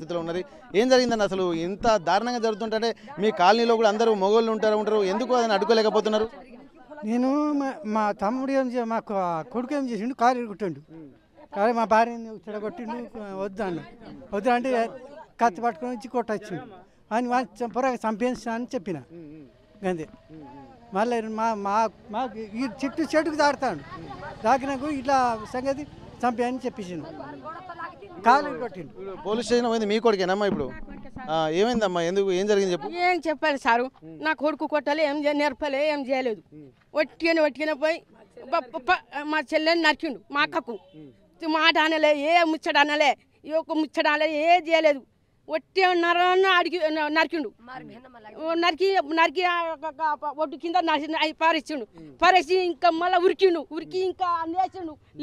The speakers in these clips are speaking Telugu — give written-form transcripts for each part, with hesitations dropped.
పరిస్థితిలో ఉన్నది. ఏం జరిగిందని అసలు ఇంత దారుణంగా జరుగుతుంటే మీ కాలనీలో కూడా అందరూ మగవాళ్ళు ఉంటారు, ఎందుకు అని అడ్డుకోలేకపోతున్నారు? నేను మా తమ్ముడు మా కొడుకు ఏం చేసిండు, కాలు కొట్టిండు. కానీ మా భార్యని చెడగొట్టిండు. వద్దు అంటే కత్తి పట్టుకొని వచ్చి కొట్టొచ్చిండు అని పొరగా చంపేస్తా అని చెప్పిన. అంతే. మళ్ళీ మా ఈ చెట్టుకు దాడుతాడు. దాకినాకు ఇట్లా సంగతి చంపేయని చెప్పించిండు. కాలు కొట్టిండు. పోలీస్ స్టేషన్ పోయింది మీ కొడుకేనమ్మా? ఇప్పుడు ఏమైందమ్మా? ఎందుకు, ఏం జరిగింది చెప్పు. ఏం చెప్పాలి సారు, నా కొడుకు కొట్టాలి, ఏం నేర్పలే, ఏం చేయలేదు. ఒట్టిగానే పోయి మా చెల్లెని నరికిండు. మా అక్కకు మాట అనలే, ఏ ముచ్చట అనలే, ఒక ముచ్చట అనలే, ఏ చేయలేదు. ఒట్టి అడిగి నరికిండు. నరికి ఒడ్డు కింద పారేసిండు. పారేసి ఇంకా మళ్ళీ ఉరికి ఇంకా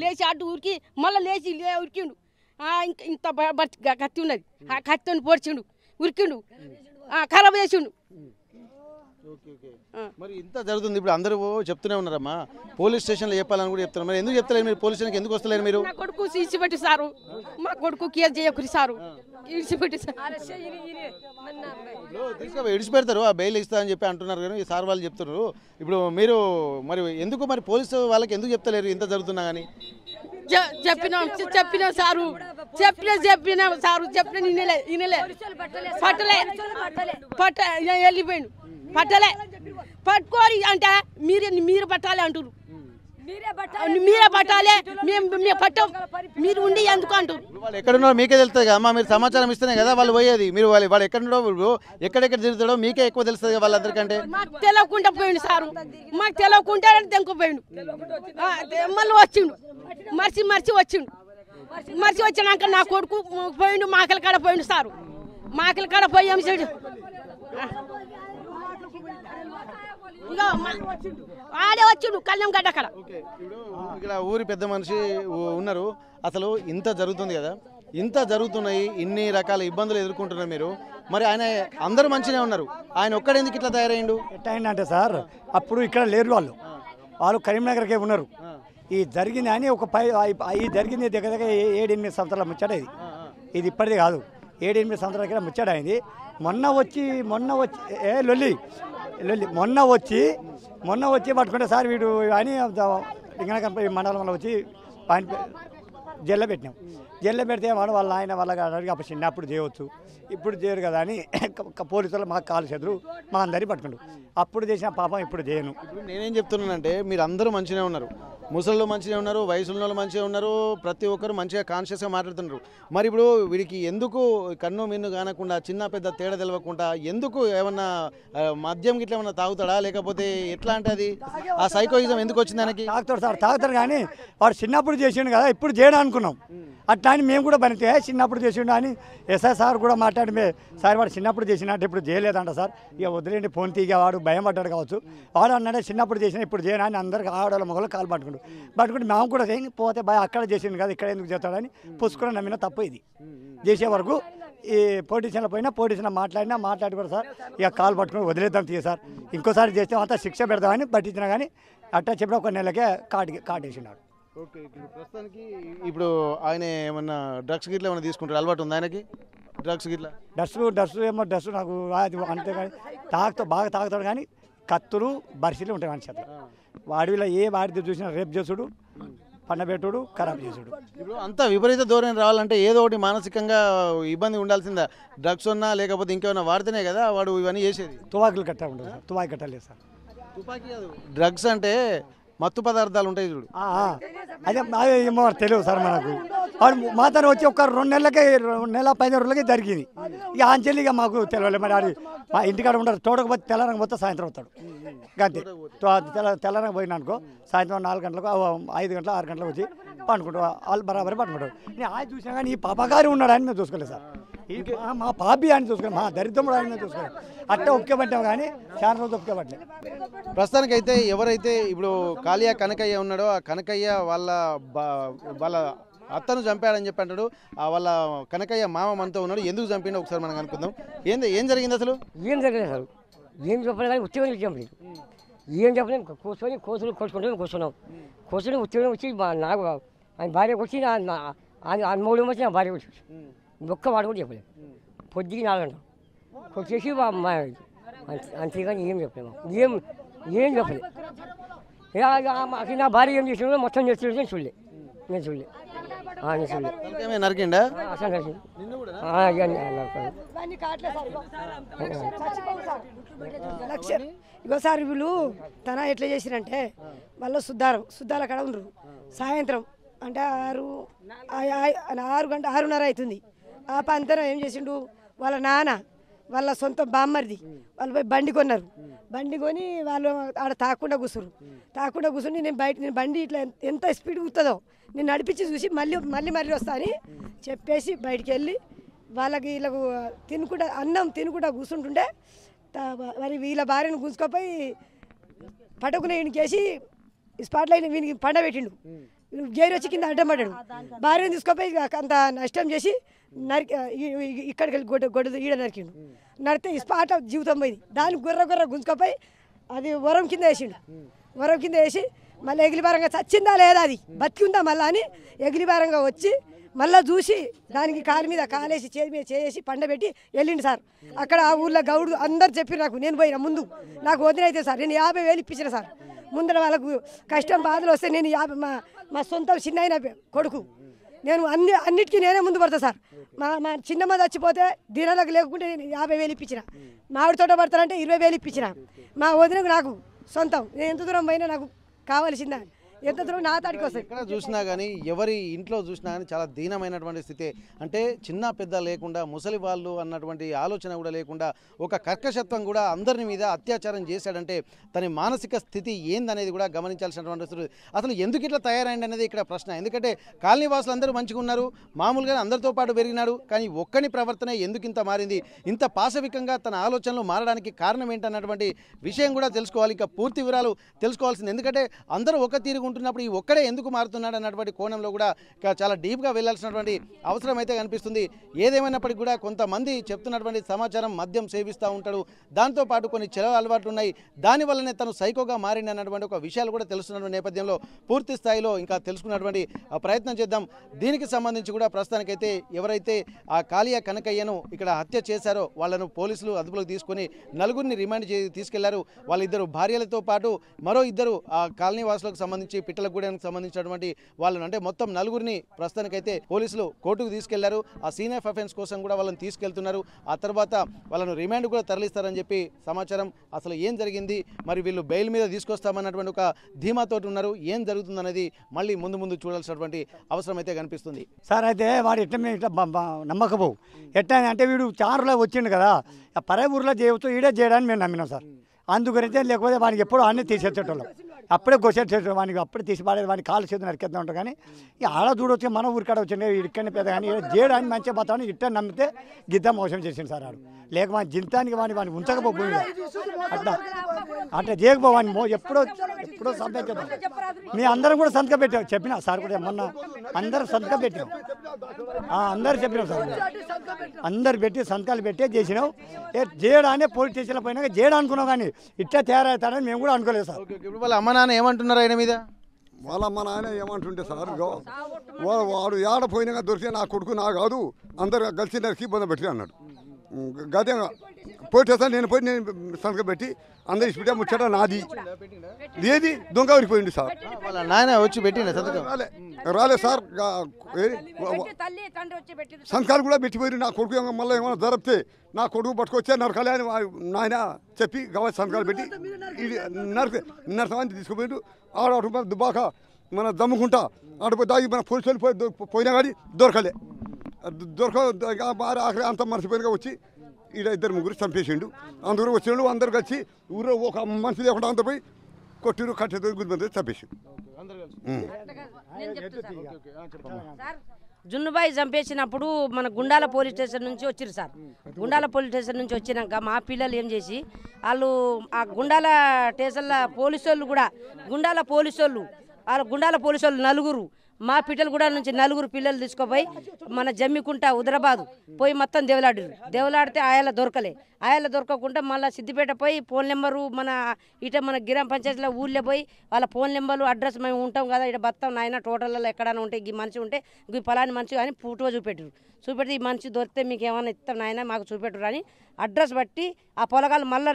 లేచి అడ్డు ఉరికి మళ్ళీ లేచి ఉరికిండు. ఇంకా ఇంత కత్తి ఉన్నది, ఆ కత్తిని పొడిచిండు, ఉరికిండు, ఖరాబ్ చేసిండు. మరి ఇంత జరుగుతుంది, ఇప్పుడు అందరూ చెప్తూనే ఉన్నారమ్మా, పోలీస్ స్టేషన్లో చెప్పాలని కూడా చెప్తున్నారు. మరి ఎందుకు చెప్తలేరు మీరు? పోలీస్ స్టేషన్కి ఎందుకు వస్తలేరు మీరు? మా కొడుకు ఇచ్చిపెట్టి సారు, మా కొడుకు కేసు చేయకురి సారు, ఇచ్చిపెట్టి ఇడిచిపెడతారు, ఆ బెయిల్ ఇస్తా అని చెప్పి అంటున్నారు కానీ సార్ వాళ్ళు చెప్తున్నారు. ఇప్పుడు మీరు మరి ఎందుకు మరి పోలీసు వాళ్ళకి ఎందుకు చెప్తలేరు ఇంత జరుగుతున్నా కానీ? చెప్పినాం సారు, చెప్పినాం సారు, వినలే వెళ్ళిపోయిండు. పట్టలే, పట్టుకోరి అంటే మీరు పట్టాలి అంటారు. మీరే పట్టాలి, మేము పట్టం, మీరు ఉండి ఎందుకు అంటారు. వాళ్ళు ఎక్కడున్నారో మీకే తెలుస్తుంది కదా అమ్మా, మీరు సమాచారం ఇస్తేనే కదా వాళ్ళు పోయేది. మీరు వాళ్ళు ఎక్కడున్నారో, ఎక్కడెక్కడ తిరుగుతాడో మీకే ఎక్కువ తెలుస్తుంది కదా వాళ్ళందరికంటే. మాకు తెలియకుండా పోయిండు సారు, మాకు తెలియకుండా తెంకుపోయిండు. మళ్ళీ వచ్చిండు, మర్చి వచ్చినాక నా కొడుకు పోయిండు, మాకల కాడ పోయిండు సారు. మాకల కాడ పోయి ఏం చేయడు, ఆడే వచ్చిండు కళ్యాణ్ గడ్డ అక్కడ. ఇక్కడ ఊరి పెద్ద మనిషి ఉన్నారు. అసలు ఇంత జరుగుతుంది కదా, ఇంత జరుగుతున్నాయి, ఇన్ని రకాల ఇబ్బందులు ఎదుర్కొంటున్నారు మీరు. మరి ఆయన అందరూ మంచిగానే ఉన్నారు, ఆయన ఒక్కడెందుకు ఇట్లా తయారైండు? ఎట్లా అయిందంటే సార్, అప్పుడు ఇక్కడ లేరు వాళ్ళు కరీంనగర్కే ఉన్నారు. ఈ జరిగింది అని ఈ జరిగింది దగ్గర దగ్గర 7-8 సంవత్సరాల ముచ్చట ఇది ఇప్పటిది కాదు. 7-8 సంవత్సరాల కింద ముచ్చట అయింది. మొన్న వచ్చి లొల్లి మొన్న వచ్చి పట్టుకుంటే సార్ వీడు అని లింగనగర్ మండలంలో వచ్చి జైల్లో పెట్టినాం. జైల్లో పెడితే వాడు వాళ్ళ ఆయన వాళ్ళకి అప్పుడు చిన్నప్పుడు చేయవచ్చు, ఇప్పుడు చేయరు కదా అని పోలీసులు మాకు కాలు చెదురు మా అందరినీ పట్టుకుంటు. అప్పుడు చేసిన పాపం ఇప్పుడు చేయను. నేనేం చెప్తున్నానంటే మీరు అందరూ మంచిగా ఉన్నారు, ముసళ్ళు మంచిగా ఉన్నారు, వయసున్న వాళ్ళు మంచిగా ఉన్నారు, ప్రతి ఒక్కరు మంచిగా కాన్షియస్గా మాట్లాడుతున్నారు. మరి ఇప్పుడు వీడికి ఎందుకు కన్ను మిన్ను కానకుండా, చిన్న పెద్ద తేడా తెలవకుండా ఎందుకు ఏమన్నా మద్యం గిట్లా ఏమన్నా తాగుతాడా, లేకపోతే ఎట్లా అంటే అది ఆ సైకోయిజం ఎందుకు వచ్చింది ఆయనకి? తాగుతాడు సార్, తాగుతాడు కానీ వాడు చిన్నప్పుడు చేసిండు కదా, ఇప్పుడు చేయడం అనుకున్నాం. అట్లా అని మేము కూడా బనితే చిన్నప్పుడు చేసిండు అని ఎస్ఐ సార్ కూడా మాట్లాడి సార్ వాడు చిన్నప్పుడు చేసినట్టు ఇప్పుడు చేయలేదంట సార్, ఇక వదిలేండి ఫోన్ తీగ, వాడు భయం పడ్డాడు కావచ్చు. వాడు అన్నాడే చిన్నప్పుడు చేసిన ఇప్పుడు చేయను అని అందరికి ఆడవాళ్ళ మొగలు కాలు పట్టుకుంటే మేము కూడా పోతే భయ అక్కడ చేసిండు కదా ఇక్కడ ఎందుకు చేస్తాడని పుచ్చుకుని నమ్మిన తప్పు. ఇది చేసే వరకు ఈ పోలీసులో పోయినా పోలీసులో మాట్లాడి కూడా సార్ ఇక కాలు పట్టుకుని వదిలేద్దాం తీయ సార్, ఇంకోసారి చేస్తే అంతా శిక్ష పెడదామని పట్టించినా కానీ అట్టా చెప్పిన ఒక నెలకే కాటేసినాడు. ఓకే, ప్రస్తుతానికి ఇప్పుడు ఆయన ఏమన్నా డ్రగ్స్ గిట్లా ఏమన్నా తీసుకుంటారు, అలవాటు ఉంది ఆయనకి డ్రగ్స్ గిట్లా? డ్రగ్స్ నాకు అంతే కానీ బాగా తాగుతాడు కానీ కత్తులు బరిసీలు ఉంటాయి మనిషి అట్లా. వాడిలో ఏ వాడితో చూసినా రేపు చేసుడు, పండబెట్టుడు, ఖరాబ్ చేసుడు. ఇప్పుడు అంత విపరీత ధోరణి రావాలంటే ఏదో ఒకటి మానసికంగా ఇబ్బంది ఉండాల్సిందా? డ్రగ్స్ ఉన్నా లేకపోతే ఇంకేమైనా వాడితేనే కదా వాడు ఇవన్నీ చేసేది. తుపాకులు కట్ట ఉండదు సార్, తుపాకి కట్టలేదు సార్. తుపాకీ కాదు, డ్రగ్స్ అంటే మత్తు పదార్థాలు ఉంటాయి చూడు. అదే ఏమో తెలియదు సార్ మనకు. వాడు మాతో వచ్చి ఒక 2 నెలలకే 2 నెల 15 రోజులకే జరిగింది. ఇక ఆంచెల్లి ఇక మాకు తెలియలే. మరి అది మా ఇంటికాడ ఉంటారు, తోటకపోతే తెల్లారంగా పోతే సాయంత్రం వస్తాడు అంతే. తెల్లారంగా పోయినా అనుకో సాయంత్రం 4 గంటలకు 5 గంటలు 6 గంటలకు వచ్చి పండుకుంటాడు, వాళ్ళు బరాబరి పండుకుంటాడు. నేను ఆయన చూసినా కానీ ఈ పాపగారి ఉన్నాడు అని మేము చూసుకోలేదు సార్, మా పాపి అని చూసుకోలేదు, మా దరిద్రముడు ఆయన చూసుకోలేదు. అట్టే ఒప్పుకోబట్టాము కానీ చాలా రోజు ఒప్పుకోబట్టలేదు. ప్రస్తుతానికైతే ఎవరైతే ఇప్పుడు కాళియా కనకయ్య ఉన్నాడో ఆ కనకయ్య వాళ్ళ అత్తను చంపాడని చెప్పి అంటాడు. వాళ్ళ కనకయ్య మామ మనతో ఉన్నాడు, ఎందుకు చంపిండో ఒకసారి మనం అనుకుందాం. ఏం జరిగింది అసలు? ఏం జరిగింది అసలు ఏం చెప్పలేదు కానీ ఉత్తిగా విషయం లేదు. ఏం చెప్పలేము, కోసుకుంటూ కూర్చొని ఉత్తిగా వచ్చి నాకు ఆయన భార్య వచ్చి మూడు వచ్చి నా భార్య వచ్చి ఒక్క వాడు కూడా చెప్పలేదు. పొద్దుకి 4 గంటలు కొట్టేసి అంతేగాని ఏం చెప్పలేము ఏం చెప్పలేదు ఇక నా భార్య ఏం చేసిన మొత్తం చేసి చూడలే నేను చూడలే నేను చూడలే తలకేమే నరికిండా అసలు నడిచింది ఇగోసారి వీళ్ళు తన ఎట్లా చేసిరంటే వాళ్ళు శుద్ధాల కాడ ఉండరు సాయంత్రం అంటే 6 గంట 6:30 అవుతుంది ఆ పంతరం ఏం చేసిండు వాళ్ళ నాన్న వాళ్ళ సొంత బామ్మర్ది వాళ్ళు పోయి బండి కొన్నారు బండి కొని వాళ్ళు ఆడ తాకుండా కూర్చుని నేను బండి ఇట్లా ఎంత స్పీడ్ కూతుందో నేను నడిపించి చూసి మళ్ళీ వస్తా అని చెప్పేసి బయటికి వెళ్ళి వీళ్ళకు అన్నం తినుకుంటా కూర్చుంటుంటే మరి వీళ్ళ భార్యను గుంజుకపోయి పట్టుకుని వీనికేసి స్పాట్లో వీనికి పండబెట్టిండు గేరు వచ్చి కింద అడ్డం పడ్డాడు భార్యను తీసుకుపోయి అంత నష్టం చేసి ఇక్కడికి వెళ్ళి గొడ్డు ఈడ నరికిండు నడితే ఈ స్పాట్ జీవితం పోయింది దాన్ని గుర్ర గుంజుకపోయి అది వరం కింద వేసి మళ్ళీ ఎగిలిబారంగా చచ్చిందా లేదా అది బతికి ఉందా మళ్ళా అని ఎగిలిబారంగా వచ్చి మళ్ళీ చూసి దానికి కాలు మీద కాలేసి చేసి పండబెట్టి వెళ్ళిండు సార్ అక్కడ ఆ ఊళ్ళో గౌడు అందరు చెప్పి నేను పోయిన ముందు నాకు వదినైతే సార్ నేను 50,000 ఇప్పించిన సార్ ముందర వాళ్ళకు కష్టం బాధలు వస్తే నేను మా సొంత చిన్న అయిన కొడుకు నేను అన్నిటికీ నేనే ముందు పడతా సార్ మా చిన్నమ్మ చచ్చిపోతే దినాలకు లేకుంటే నేను 50,000 ఇప్పించిన మామిడి తోట పడతానంటే 20,000 ఇప్పించిన మా వదినకు నాకు సొంతం నేను ఎంత దూరం పోయినా నాకు కావాల్సిందా ఎంత దూరం నా తాడికి వస్తాయి ఎక్కడ చూసినా కానీ ఎవరి ఇంట్లో చూసినా కానీ చాలా దీనమైనటువంటి స్థితి అంటే చిన్న పెద్ద లేకుండా ముసలి వాళ్ళు అన్నటువంటి ఆలోచన కూడా లేకుండా ఒక కర్కశత్వం కూడా అందరి మీద అత్యాచారం చేశాడంటే తన మానసిక స్థితి ఏందనేది కూడా గమనించాల్సినటువంటి స్థితి అసలు ఎందుకు ఇట్లా తయారైంది అనేది ఇక్కడ ప్రశ్న ఎందుకంటే కాలనీ వాసులు అందరూ మంచిగా ఉన్నారు మామూలుగా అందరితో పాటు పెరిగినాడు కానీ ఒక్కని ప్రవర్తన ఎందుకు ఇంత మారింది ఇంత పాశవికంగా తన ఆలోచనలు మారడానికి కారణం ఏంటన్నటువంటి విషయం కూడా తెలుసుకోవాలి ఇక పూర్తి వివరాలు తెలుసుకోవాల్సింది ఎందుకంటే అందరూ ఒక తీరు ఉంటున్నప్పుడు ఈ ఒక్కడే ఎందుకు మారుతున్నాడు అన్నటువంటి కోణంలో కూడా చాలా డీప్గా వెళ్లాల్సినటువంటి అవసరం అయితే కనిపిస్తుంది ఏదేమైనప్పటికీ కూడా కొంతమంది చెప్తున్నటువంటి సమాచారం మద్యం సేవిస్తూ ఉంటాడు దాంతోపాటు కొన్ని చెలవ అలవాట్లు ఉన్నాయి దానివల్లనే తను సైకోగా మారింది అన్నటువంటి ఒక విషయాలు కూడా తెలుస్తున్నటువంటి నేపథ్యంలో పూర్తి స్థాయిలో ఇంకా తెలుసుకున్నటువంటి ప్రయత్నం చేద్దాం దీనికి సంబంధించి కూడా ప్రస్తుతానికైతే ఎవరైతే ఆ కాళియా కనకయ్యను ఇక్కడ హత్య చేశారో వాళ్ళను పోలీసులు అదుపులోకి తీసుకొని నలుగురిని రిమాండ్ తీసుకెళ్లారు వాళ్ళిద్దరు భార్యలతో పాటు మరో ఇద్దరు ఆ కాలనీ వాసులకు సంబంధించి పిట్టలగూడెంకి సంబంధించినటువంటి వాళ్ళను అంటే మొత్తం నలుగురిని ప్రస్తుతానికైతే పోలీసులు కోర్టుకు తీసుకెళ్లారు ఆ సీన్ ఆఫ్ అఫెన్స్ కోసం కూడా వాళ్ళని తీసుకెళ్తున్నారు ఆ తర్వాత వాళ్ళను రిమాండ్ కూడా తరలిస్తారని చెప్పి సమాచారం అసలు ఏం జరిగింది మరి వీళ్ళు బెయిల్ మీద తీసుకొస్తామన్నటువంటి ఒక ధీమాతోటి ఉన్నారు ఏం జరుగుతుందనేది మళ్ళీ ముందు చూడాల్సినటువంటి అవసరం అయితే కనిపిస్తుంది సార్ అయితే వాడు ఇట్లా నమ్మకపోవు ఎట్లా అంటే వీడు చారులో వచ్చిండు కదా పరే ఊర్లో చేయవచ్చు ఈడే చేయడానికి మేము నమ్మినాం సార్ అందుకైతే లేకపోతే వానికి ఎప్పుడు అన్నీ తీసేసేటోళ్ళం అప్పుడే గొసేసేటోళ్ళం వానికి అప్పుడే తీసి పాడేది వానికి కాలు చేతులు నరికేస్తూ ఉంటాం కానీ ఇక ఆడ చూడొచ్చు మన ఊరికాడ వచ్చిండే ఇక్కడనే పెద్ద కానీ చేయడానికి మంచిగా పోతామని ఇట్లా నమ్మితే గిద్ద మోసం చేసింది సార్ ఆడు లేక మన జింతానికి వాడిని ఉంచకపోయి అట్లా చేయకపోవాని ఎప్పుడో సంతకం మీ అందరం కూడా సంతకం పెట్టాం చెప్పినా సార్ కూడా మొన్న అందరం సంతకం పెట్టాం అందరు చెప్పినాం సార్ అందరు పెట్టి సంతకాలు పెట్టే చేసినాం చేయడానే పోలీస్ స్టేషన్లో పోయినాక చేయడం అనుకున్నాం కానీ ఇట్లా తయారవుతాడని మేము కూడా అనుకోలేదు సార్ ఇప్పుడు వాళ్ళ అమ్మ నాన్న ఏమంటున్నారు ఆయన మీద వాళ్ళ అమ్మ నాయన ఏమంటుంటే సార్ వాడు ఏడ పోయినాక దొరికితే నా కొడుకు నా కాదు అందరు కలిసి నరికి ఇబ్బంది పెట్టి అన్నాడు గదే పోటీ నేను పోయి నేను సంతకం పెట్టి అందరు ఇచ్చిపెట్టే ముచ్చట నాది ఏది దొంగ ఊరిపోయింది సార్ వాళ్ళ నాయన వచ్చి పెట్టిండే సంతకం రాలే సార్ సంతకాలు కూడా పెట్టిపోయి నా కొడుకు మళ్ళీ ఏమైనా జరపితే నా కొడుకు పట్టుకొచ్చే నరకాలి అని నాయన చెప్పి గవ సంతకాలు పెట్టి ఇది నరకమంది తీసుకుపోయిండు ఆడ దుబాక మన దమ్ముకుంటా ఆడపోయి దాగి మన పోలీసులు పోయినా కానీ దొరకలే ఆఖరి అంత మర్చిపోయినగా వచ్చి ఈడ 2-3 చంపేసిండు అందరూ వచ్చిండు అందరు కలిసి ఊరో ఒక మనిషి లేకుండా అంత పోయి కొట్టిరు కట్టెతో గురి చంపేసిండు జున్నుబాయి చంపేసినప్పుడు మన గుండాల పోలీస్ స్టేషన్ నుంచి వచ్చిరు సార్ గుండాల పోలీస్ స్టేషన్ నుంచి వచ్చినాక మా పిల్లలు ఏం చేసి వాళ్ళు ఆ గుండాల స్టేషన్ల పోలీసు వాళ్ళు కూడా గుండాల పోలీసు వాళ్ళు నలుగురు మా పిట్టలగూడ నుంచి 4 పిల్లలు తీసుకుపోయి మన జమ్మికుంట హుదరాబాదు పోయి మొత్తం దేవులాడితే ఆయాల దొరకకుండా మళ్ళీ సిద్దిపేట పోయి ఫోన్ నెంబరు మన గ్రామ పంచాయతీలో ఊళ్ళో పోయి వాళ్ళ ఫోన్ నెంబర్లు అడ్రస్ మేము ఉంటాం కదా ఇక్కడ బతాం నాయన టోటల్లో ఎక్కడైనా ఉంటే ఈ మనిషి ఉంటే ఈ పలాని మనిషి అని ఫోటో చూపెడితే ఈ మనిషి దొరికితే మీకు ఏమైనా ఇస్తాం నాయన మాకు చూపెట్టరు అని అడ్రస్ బట్టి ఆ పొలగాలు మళ్ళీ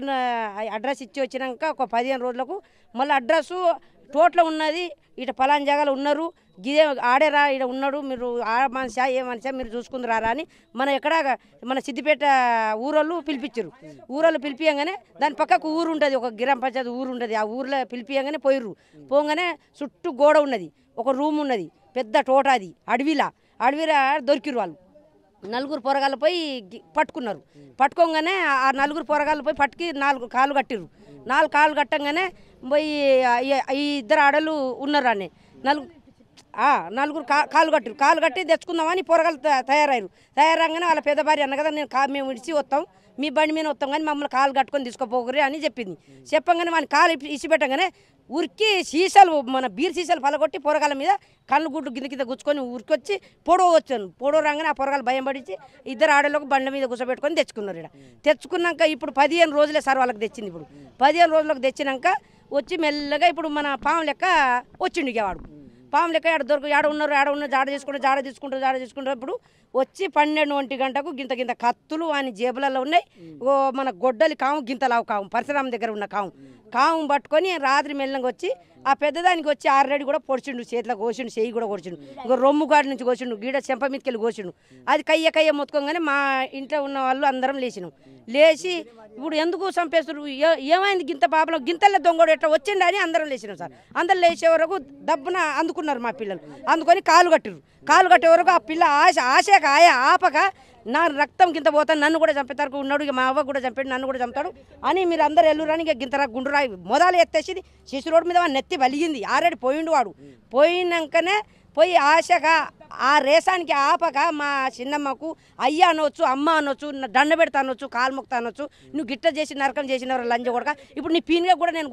అడ్రస్ ఇచ్చి వచ్చినాక ఒక 15 రోజులకు మళ్ళీ అడ్రస్సు టోటల్ ఉన్నది ఇట పలాని జాగాలో ఉన్నారు గిదే ఆడేరా ఇక్కడ ఉన్నాడు మీరు ఆ మనిషా ఏ మనిషా మీరు చూసుకుందరారా అని మన సిద్దిపేట ఊరోళ్ళు పిలిపియంగానే దాని పక్కకు ఊరు ఉంటుంది ఒక గ్రామ పంచాయతీ ఊరు ఉంటుంది ఆ ఊర్లో పిలిపియంగానే పోగానే చుట్టూ గోడ ఉన్నది ఒక రూమ్ ఉన్నది పెద్ద తోట అది అడవిలా దొరికిరు వాళ్ళు 4 పొరగాళ్ళు పోయి పట్టుకోగానే ఆ 4 పొరగాళ్ళు పోయి పట్టుకి 4 కాళ్ళు కట్టిర్రు 4 కాళ్ళు కట్టంగానే పోయి ఈ 2 ఆడలు ఉన్నారు అని 4 కాళ్ళు కట్టి తెచ్చుకుందామని పొరగాళ్ళు తయారగానే వాళ్ళ పెద్ద భార్య అన్న కదా మేము ఇడిచి వస్తాం మీ బండి మీద వస్తాం కానీ మమ్మల్ని కాళ్ళు కట్టుకొని తీసుకోపోకరి అని చెప్పింది చెప్పంగానే మన కాలు ఇసి పెట్టగానే ఉరికి సీసాలు మన బీర్ సీసాలు పలగొట్టి పొరగాల మీద కళ్ళు గుడ్డు కింద గుచ్చుకొని ఉరికొచ్చి పొడవ రాగానే ఆ పొరగాలు భయం పడించి 2 ఆడలకు బండి మీద కూర్చోబెట్టుకొని తెచ్చుకున్నారు ఇక్కడ తెచ్చుకున్నాక ఇప్పుడు 15 రోజులే సార్ వాళ్ళకి తెచ్చింది ఇప్పుడు 15 రోజులకు తెచ్చినాక వచ్చి మెల్లగా ఇప్పుడు మన పాము లెక్క వచ్చిండు ఇక వాడు పాము లెక్క ఆడ ఉన్నారు జాడ తీసుకుంటారు ఇప్పుడు వచ్చి 12-1 గంటకు గింత కత్తులు అని జేబులలో ఉన్నాయి మన గొడ్డలి కాము గింతలావు కాము పరశురామ దగ్గర ఉన్న కాము పట్టుకొని రాత్రి మెల్లంగా వచ్చి ఆ పెద్దదానికి వచ్చి ఆల్రెడీ కూడా పొడిచిండు చేతిలో కోసిండు చెయ్యి కూడా కోసిండు ఇంకో రొమ్ము గాడి నుంచి కోసిండు గీడ చెంప మీదకి వెళ్ళి కోసిండు అది కయ్య మొత్తుకోగానే మా ఇంట్లో ఉన్న వాళ్ళు అందరం లేచి ఇప్పుడు ఎందుకు చంపేస్తారు ఏమైంది గింత పాపలో గింతల్లో దొంగడు ఎట్లా వచ్చిండు అని అందరం లేచినాం సార్ అందరం లేచే వరకు దబ్బున అందుకున్నారు మా పిల్లలు అందుకొని కాలు కట్టే వరకు ఆ పిల్ల ఆశక ఆపక నా రక్తం గింత పోతాను నన్ను కూడా చంపేతారు ఉన్నాడు ఇక మా అవ్వ కూడా చంపాడు నన్ను కూడా చంపుతాడు అని మీరు అందరు ఎల్లురని ఇక గింతరా గుండురాయి మొదలు ఎత్తేసి శిశు రోడ్డు మీద నెత్తి వలిగింది ఆల్రెడీ పోయిండు వాడు పోయినాకనే పోయి ఆశగా ఆ రేసానికి ఆపక మా చిన్నమ్మకు అయ్య అనొచ్చు అమ్మ అనొచ్చు దండ పెడతా అనొచ్చు కాలు మొక్తా అనొచ్చు నువ్వు గిట్ట చేసి నరకం చేసినవారు లంజ కొడక ఇప్పుడు నీ పీనుగా కూడా నేను